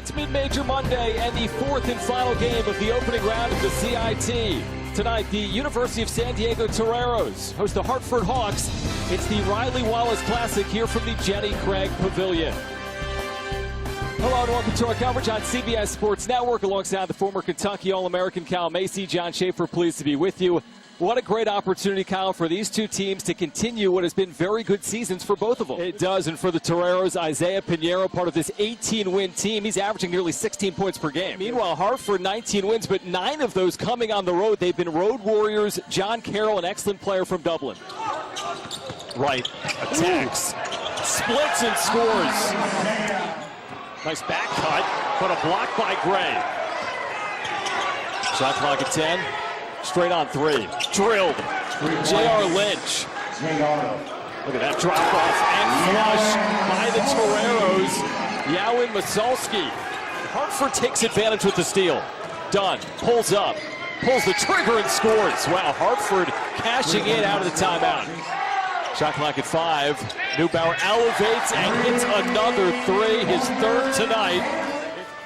It's Mid-Major Monday and the fourth and final game of the opening round of the CIT. Tonight, the University of San Diego Toreros host the Hartford Hawks. It's the Riley Wallace Classic here from the Jenny Craig Pavilion. Hello and welcome to our coverage on CBS Sports Network alongside the former Kentucky All-American Kyle Macy. Jon Schaeffer, pleased to be with you. What a great opportunity, Kyle, for these two teams to continue what has been very good seasons for both of them. It does, and for the Toreros, Isaiah Pinheiro, part of this 18-win team. He's averaging nearly 16 points per game. Meanwhile, Hartford, 19 wins, but 9 of those coming on the road. They've been road warriors. John Carroll, an excellent player from Dublin. Right, attacks, splits and scores. Nice back cut, but a block by Gray. Shot clock at 10. Straight on three. Drilled. J.R. Lynch. Look at that drop off and flush by the Toreros. Yawin Masalski. Hartford takes advantage with the steal. Dunn pulls up, pulls the trigger and scores. Wow, Hartford cashing in out of the timeout. Shot clock at 5. Neubauer elevates and hits another three, his third tonight.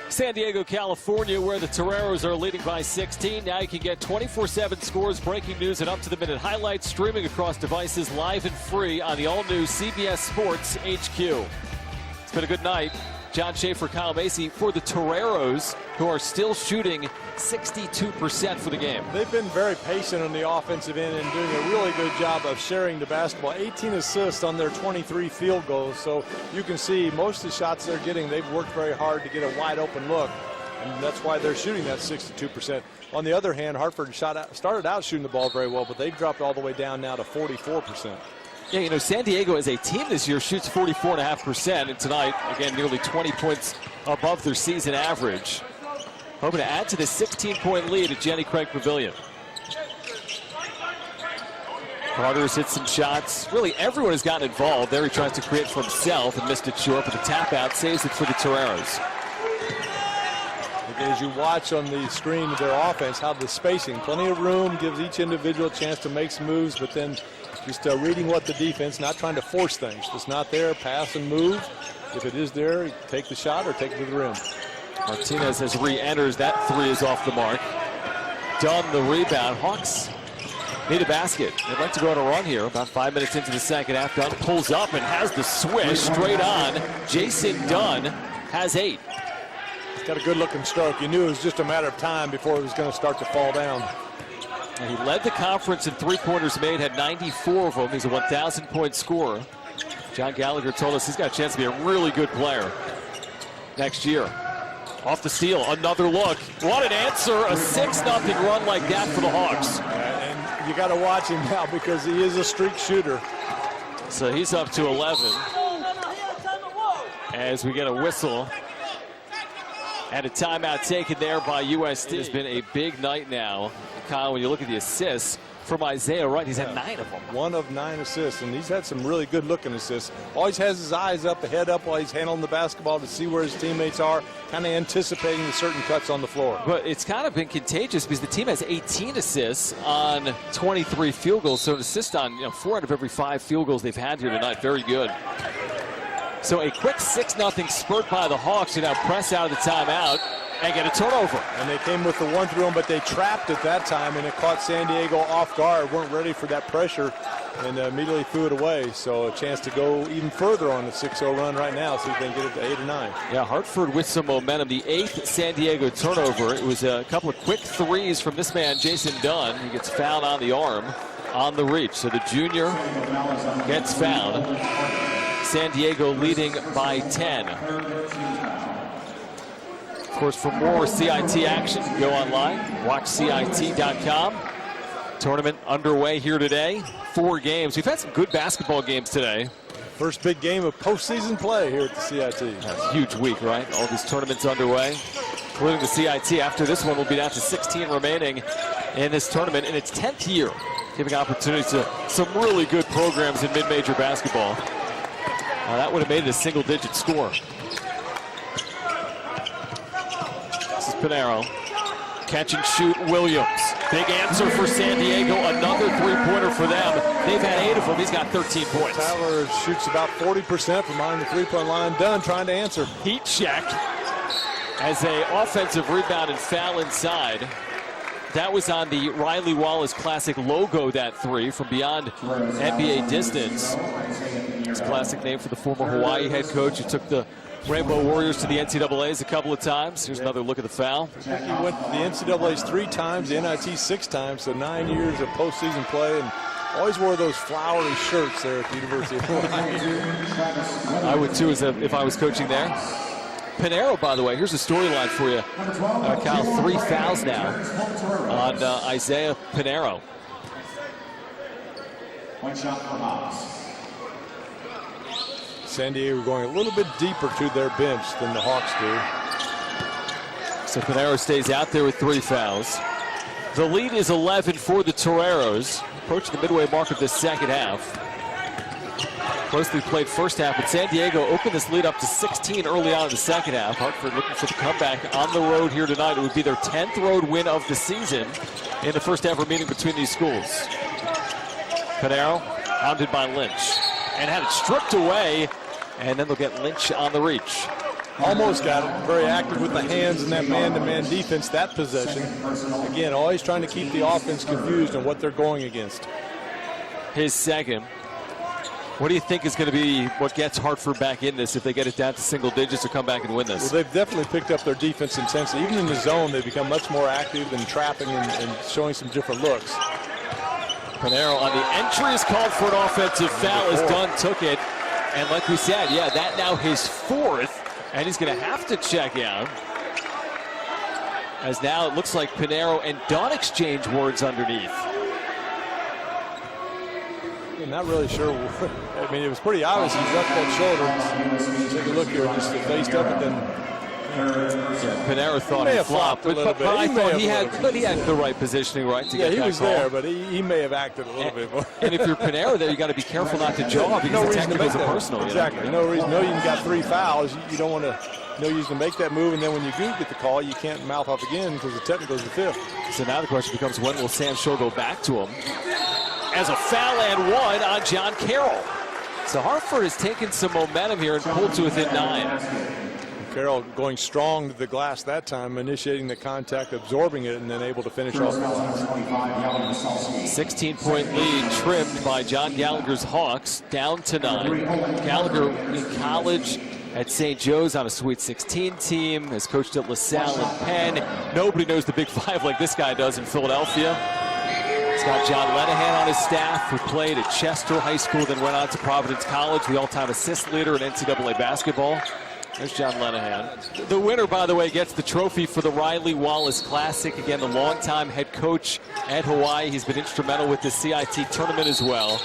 San Diego, California, where the Toreros are leading by 16. Now you can get 24/7 scores, breaking news, and up-to-the-minute highlights streaming across devices live and free on the all-new CBS Sports HQ. It's been a good night. Jon Schaeffer, Kyle Macy for the Toreros, who are still shooting 62% for the game. They've been very patient on the offensive end and doing a really good job of sharing the basketball. 18 assists on their 23 field goals. So you can see most of the shots they're getting, they've worked very hard to get a wide open look. And that's why they're shooting that 62%. On the other hand, Hartford started out shooting the ball very well, but they've dropped all the way down now to 44%. Yeah, you know, San Diego as a team this year shoots 44.5%, and tonight, again, nearly 20 points above their season average. Hoping to add to this 16-point lead at Jenny Craig Pavilion. Carter's hit some shots. Really, everyone has gotten involved. There he tries to create for himself and missed it short, but the tap out saves it for the Toreros. As you watch on the screen of their offense, how the spacing, plenty of room, gives each individual a chance to make some moves, but then just reading what the defense, not trying to force things. If it's not there, pass and move. If it is there, take the shot or take it to the rim. Martinez as re-enters. That three is off the mark. Dunn the rebound. Hawks need a basket. They'd like to go on a run here. About 5 minutes into the second half. Dunn pulls up and has the swish straight on. Jason Dunn has 8. He's got a good-looking stroke. You knew it was just a matter of time before it was going to start to fall down. And he led the conference in three-pointers made, had 94 of them. He's a 1,000-point scorer. John Gallagher told us he's got a chance to be a really good player next year. Off the steal, another look. What an answer, a 6-0 run like that for the Hawks. And you got to watch him now because he is a streak shooter. So he's up to 11. As we get a whistle. And a timeout taken there by USD. It's been a big night now. Kyle, when you look at the assists from Isaiah Wright, he's had 9 of them. 1 of 9 assists, and he's had some really good-looking assists. Always has his eyes up, head up while he's handling the basketball to see where his teammates are, kind of anticipating the certain cuts on the floor. But it's kind of been contagious because the team has 18 assists on 23 field goals, so an assist on 4 out of every 5 field goals they've had here tonight. Very good. So a quick 6-0 spurt by the Hawks who now press out of the timeout and get a turnover. And they came with the one through them, but they trapped at that time, and it caught San Diego off guard, weren't ready for that pressure, and immediately threw it away. So a chance to go even further on the 6-0 run right now, so you can get it to 8 or 9. Yeah, Hartford with some momentum. The 8th San Diego turnover. It was a couple of quick threes from this man, Jason Dunn. He gets fouled on the arm on the reach. So the junior gets fouled. San Diego leading by 10. Of course, for more CIT action, go online, watch CIT.com. Tournament underway here today. 4 games. We've had some good basketball games today. First big game of postseason play here at the CIT. That's a huge week, right? All these tournaments underway, including the CIT. After this one, we'll be down to 16 remaining in this tournament in its 10th year, giving opportunities to some really good programs in mid-major basketball. That would have made it a single-digit score. This is Pinheiro. Catch and shoot Williams. Big answer for San Diego. Another three-pointer for them. They've had 8 of them. He's got 13 points. Tyler shoots about 40% from behind the three-point line. Dunn trying to answer. Heat check. As a offensive rebound and foul inside. That was on the Riley Wallace Classic logo, that three from beyond NBA distance. It's a classic name for the former Hawaii head coach who took the Rainbow Warriors to the NCAAs a couple of times. Here's another look at the foul. He went to the NCAAs 3 times, the NIT 6 times, so 9 years of postseason play, and always wore those flowery shirts there at the University of Hawaii. I would too, if I was coaching there. Pinheiro, by the way, here's a storyline for you. Kyle, 3 fouls now on Isaiah Pinheiro. One shot for Hawks. San Diego going a little bit deeper to their bench than the Hawks do. So Pinheiro stays out there with 3 fouls. The lead is 11 for the Toreros, approaching the midway mark of this second half. Closely played first half, but San Diego opened this lead up to 16 early on in the second half. Hartford looking for the comeback on the road here tonight. It would be their 10th road win of the season in the first ever meeting between these schools. Pinheiro hounded by Lynch and had it stripped away, and then they'll get Lynch on the reach. Almost got it. Very active with the hands in that man-to-man defense, that possession. Again, always trying to keep the offense confused on what they're going against. His second. What do you think is going to be what gets Hartford back in this if they get it down to single digits or come back and win this? Well, they've definitely picked up their defense intensity. Even in the zone, they've become much more active and trapping and showing some different looks. Pinheiro on the entry is called for an offensive foul as Dunn took it. And like we said, yeah, that now his 4th, and he's going to have to check out. As now it looks like Pinheiro and Dunn exchange words underneath. I'm not really sure. I mean, it was pretty obvious he ducked that shoulder. Take a look here, just faced up and then. Yeah, Pinheiro thought he flopped, but I thought he had the right positioning, right, to get that call. Yeah, he was there, but he may have acted a little bit more. And if you're Pinheiro there, you got to be careful not to jaw because the technicals are personal. Exactly. You know? No reason. No, you've got 3 fouls. You don't want to. No use to make that move, and then when you do get the call, you can't mouth off again because the technical is the 5th. So now the question becomes, when will Sam Scholl go back to him? As a foul and 1 on John Carroll. So Hartford has taken some momentum here and pulled to within 9. Carroll going strong to the glass that time, initiating the contact, absorbing it, and then able to finish off. 16-point lead trimmed by John Gallagher's Hawks, down to 9. Gallagher in college at St. Joe's on a Sweet 16 team, has coached at LaSalle and Penn. Nobody knows the Big Five like this guy does in Philadelphia. He's got John Lenahan on his staff, who played at Chester High School, then went on to Providence College, the all-time assist leader in NCAA basketball. There's John Lenahan. The winner, by the way, gets the trophy for the Riley Wallace Classic. Again, the longtime head coach at Hawaii. He's been instrumental with the CIT tournament as well.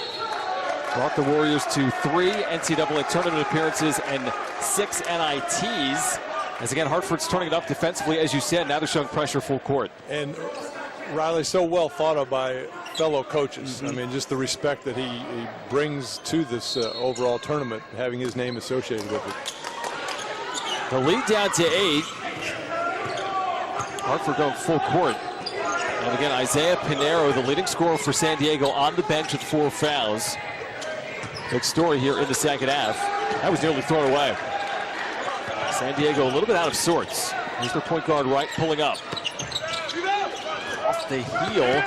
Brought the Warriors to 3 NCAA tournament appearances and 6 NITs. As again, Hartford's turning it up defensively, as you said. Now they're showing pressure full court. And Riley's so well thought of by fellow coaches. I mean, just the respect that he brings to this overall tournament, having his name associated with it. The lead down to 8. Hartford going full court. And again, Isaiah Pinheiro, the leading scorer for San Diego, on the bench with 4 fouls. Big story here in the second half. That was nearly thrown away. San Diego a little bit out of sorts. Here's their point guard right, pulling up. Off the heel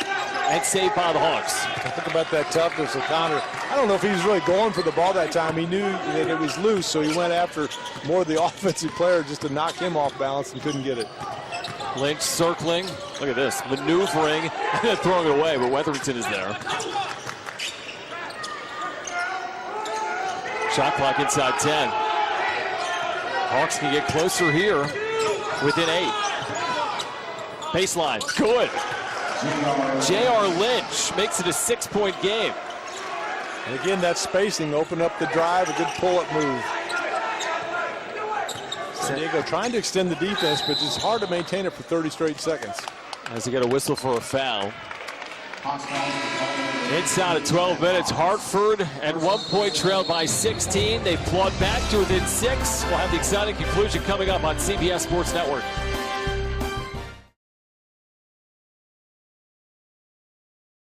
and saved by the Hawks. Think about that toughness of Connor. I don't know if he was really going for the ball that time. He knew that it was loose, so he went after more of the offensive player just to knock him off balance and couldn't get it. Lynch circling. Look at this. Maneuvering and then throwing it away, but Weatherington is there. Shot clock inside 10. Hawks can get closer here within 8. Baseline. Good. J.R. Lynch makes it a 6-point game. And again, that spacing opened up the drive, a good pull-up move. San Diego trying to extend the defense, but it's hard to maintain it for 30 straight seconds. As they get a whistle for a foul. Inside of 12 minutes, Hartford at 1-point trail by 16. They clawed back to within 6. We'll have the exciting conclusion coming up on CBS Sports Network.